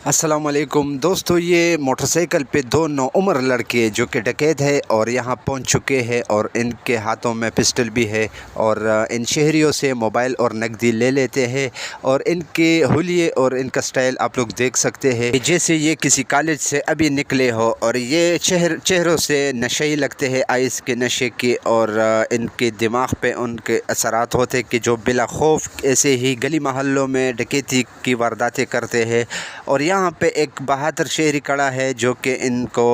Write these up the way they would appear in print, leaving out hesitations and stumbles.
अस्सलाम वालेकुम दोस्तों, ये मोटरसाइकिल पे दो नौउम्र लड़के जो कि डकैत है और यहाँ पहुँच चुके हैं और इनके हाथों में पिस्टल भी है और इन शहरियों से मोबाइल और नकदी ले लेते हैं। और इनके हुलिये और इनका स्टाइल आप लोग देख सकते हैं जैसे ये किसी कॉलेज से अभी निकले हो। और ये चेहरों से नशे लगते हैं, आइस के नशे के, और इनके दिमाग पे उनके असरात होते कि जो बिला खौफ ऐसे ही गली महल्लों में डकैती की वारदातें करते हैं। और यहाँ पे एक बहादुर शहरी खड़ा है जो कि इनको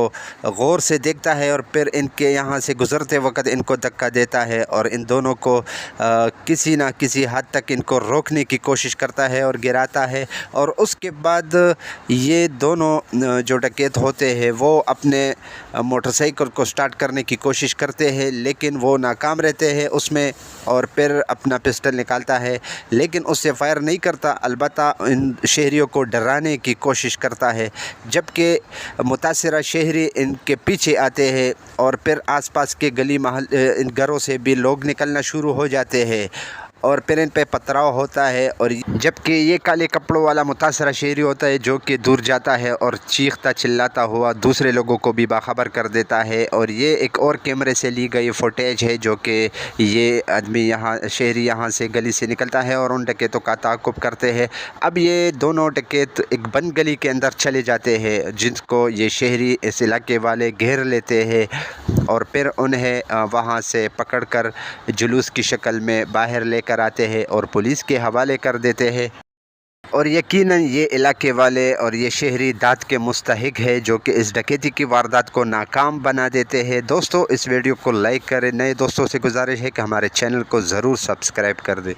गौर से देखता है और फिर इनके यहाँ से गुज़रते वक्त इनको धक्का देता है और इन दोनों को किसी ना किसी हद तक इनको रोकने की कोशिश करता है और गिराता है। और उसके बाद ये दोनों जो डकैत होते हैं वो अपने मोटरसाइकिल को स्टार्ट करने की कोशिश करते हैं, लेकिन वो नाकाम रहते हैं उसमें। और फिर अपना पिस्टल निकालता है लेकिन उससे फायर नहीं करता, अलबत्ता इन शहरियों को डराने की कोशिश करता है। जबकि मुतासिरा शहरी इनके पीछे आते हैं और फिर आसपास के गली महल इन घरों से भी लोग निकलना शुरू हो जाते हैं और फिर इन पे पथराव होता है। और जबकि ये काले कपड़ों वाला मुतासरा शहरी होता है जो कि दूर जाता है और चीखता चिल्लाता हुआ दूसरे लोगों को भी बाखबर कर देता है। और ये एक और कैमरे से ली गई फुटेज है जो कि ये आदमी यहाँ शहरी यहाँ से गली से निकलता है और उन डकैतों का ताक़ुब करते हैं। अब ये दोनों डकैत एक बंद गली के अंदर चले जाते हैं जिनको ये शहरी इस इलाके वाले घेर लेते हैं और फिर उन्हें वहाँ से पकड़कर जुलूस की शक्ल में बाहर लेकर आते हैं और पुलिस के हवाले कर देते हैं। और यकीनन ये इलाके वाले और ये शहरी दाद के मुस्तहिक है जो कि इस डकैती की वारदात को नाकाम बना देते हैं। दोस्तों, इस वीडियो को लाइक करें। नए दोस्तों से गुजारिश है कि हमारे चैनल को ज़रूर सब्सक्राइब कर दें।